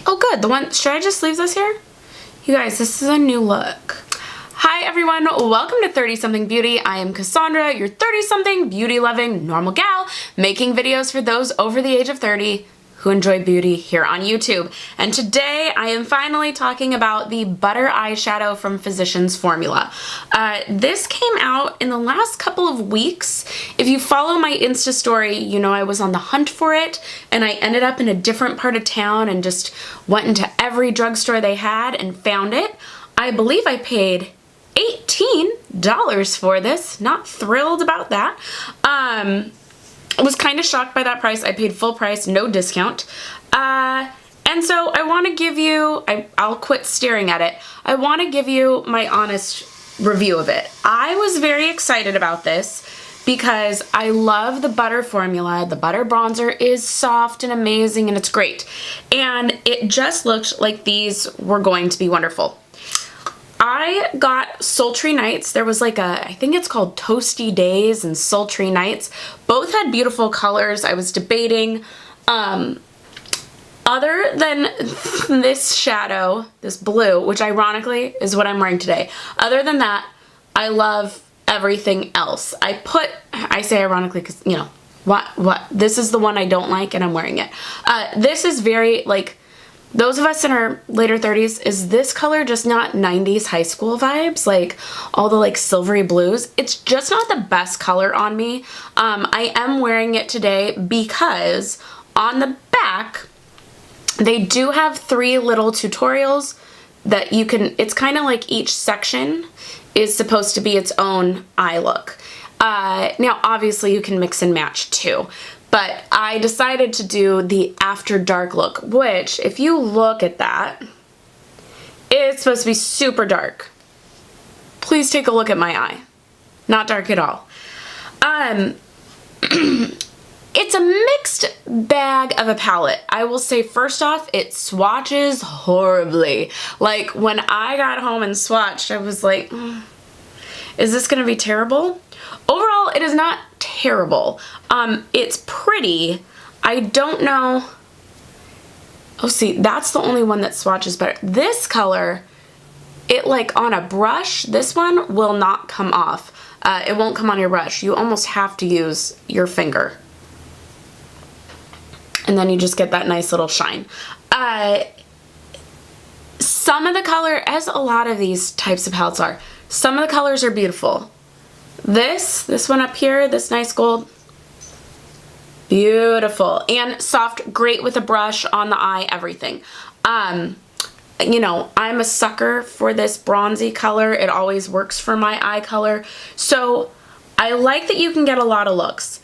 Oh good, the one, should I just leave this here? You guys, this is a new look. Hi everyone, welcome to 30 Something Beauty. I am Cassandra, your 30 something beauty loving normal gal, making videos for those over the age of 30 who enjoy beauty here on YouTube. And today I am finally talking about the Butter Eyeshadow from Physicians Formula. This came out in the last couple of weeks. If you follow my Insta story, you know I was on the hunt for it, and I ended up in a different part of town and just went into every drugstore they had and found it. I believe I paid $18 for this. Not thrilled about that. I was kind of shocked by that price. I paid full price, no discount. And so I want to give you, I'll quit staring at it. I want to give you my honest review of it. I was very excited about this because I love the butter formula. The butter bronzer is soft and amazing and it's great. And it just looked like these were going to be wonderful. I got Sultry Nights. There was like a, I think it's called Toasty Days and Sultry Nights. Both had beautiful colors. I was debating. Other than this shadow, this blue, which ironically is what I'm wearing today. Other than that, I love everything else. I say ironically because, you know, what? This is the one I don't like and I'm wearing it. This is very, like, those of us in our later 30s, is this color just not 90s high school vibes? Like all the like silvery blues? It's just not the best color on me. I am wearing it today because on the back, they do have 3 little tutorials that you can, it's kind of like each section is supposed to be its own eye look. Now obviously you can mix and match too. But I decided to do the After Dark look, which, if you look at that, it's supposed to be super dark. Please take a look at my eye. Not dark at all. It's a mixed bag of a palette. I will say, first off, it swatches horribly. Like, when I got home and swatched, I was like, is this gonna be terrible? Overall, it is not terrible. It's pretty. I don't know. Oh, see, that's the only one that swatches better. This color, it like on a brush, this one will not come off. It won't come on your brush. You almost have to use your finger. And then you just get that nice little shine. Some of the color, as a lot of these types of palettes are, some of the colors are beautiful. This one up here, this nice gold, beautiful and soft, great with a brush on the eye, everything. You know, I'm a sucker for this bronzy color. It always works for my eye color. So I like that you can get a lot of looks.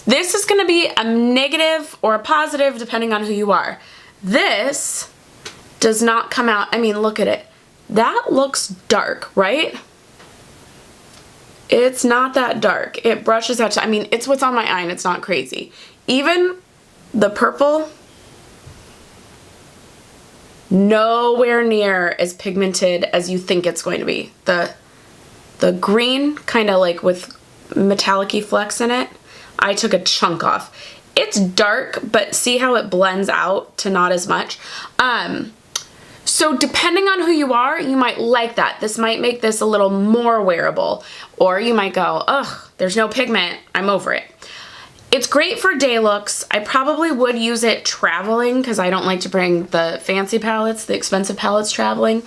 This is going to be a negative or a positive depending on who you are. This does not come out, I mean, look at it. That looks dark, right? It's not that dark. It brushes out to, I mean, it's what's on my eye and it's not crazy. Even the purple, nowhere near as pigmented as you think it's going to be. The green, kind of like with metallic-y flecks in it, I took a chunk off. It's dark, but see how it blends out to not as much. So depending on who you are, you might like that. This might make this a little more wearable. Or you might go, ugh, there's no pigment, I'm over it. It's great for day looks. I probably would use it traveling because I don't like to bring the fancy palettes, the expensive palettes traveling.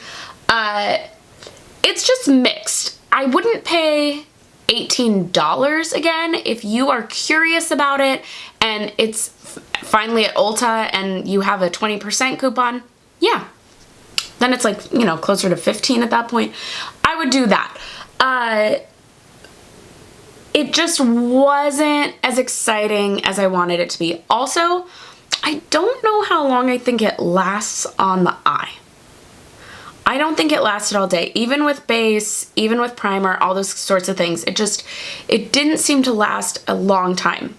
It's just mixed. I wouldn't pay $18 again. If you are curious about it and it's finally at Ulta and you have a 20% coupon, yeah. Then it's like, you know, closer to 15 at that point. I would do that. It just wasn't as exciting as I wanted it to be. Also, I don't know how long I think it lasts on the eye. I don't think it lasted all day. Even with base, even with primer, all those sorts of things. It didn't seem to last a long time.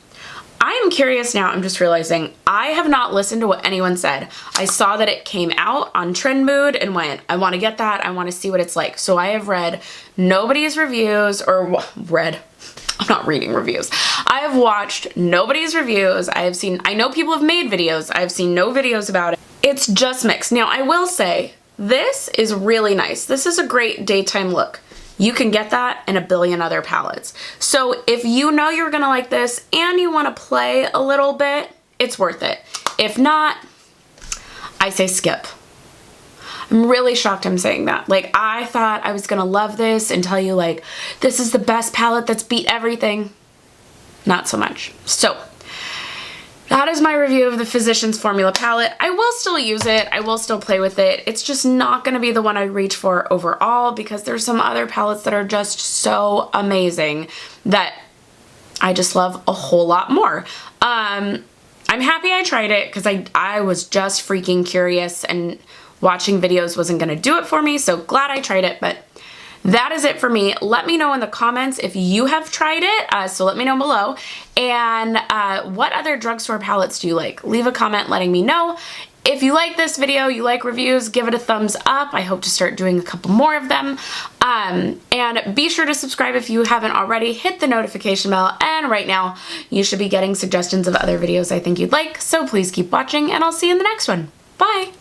I am curious now, I'm just realizing, I have not listened to what anyone said. I saw that it came out on Trend Mood and went, I want to get that, I want to see what it's like. So I have read nobody's reviews, or read, I'm not reading reviews. I have watched nobody's reviews, I know people have made videos, I've seen no videos about it. It's just mixed. Now, I will say, this is really nice. This is a great daytime look. You can get that in a billion other palettes. So if you know you're gonna like this and you wanna play a little bit, it's worth it. If not, I say skip. I'm really shocked I'm saying that. Like, I thought I was gonna love this and tell you like, this is the best palette that's beat everything. Not so much. So, that is my review of the Physicians Formula palette. I will still use it. I will still play with it. It's just not going to be the one I reach for overall because there's some other palettes that are just so amazing that I just love a whole lot more. I'm happy I tried it because I was just freaking curious and watching videos wasn't going to do it for me, so glad I tried it, but that is it for me. Let me know in the comments if you have tried it, so let me know below. And what other drugstore palettes do you like? Leave a comment letting me know. If you like this video, you like reviews, give it a thumbs up. I hope to start doing a couple more of them. And be sure to subscribe if you haven't already. Hit the notification bell, and right now you should be getting suggestions of other videos I think you'd like. So please keep watching, and I'll see you in the next one. Bye!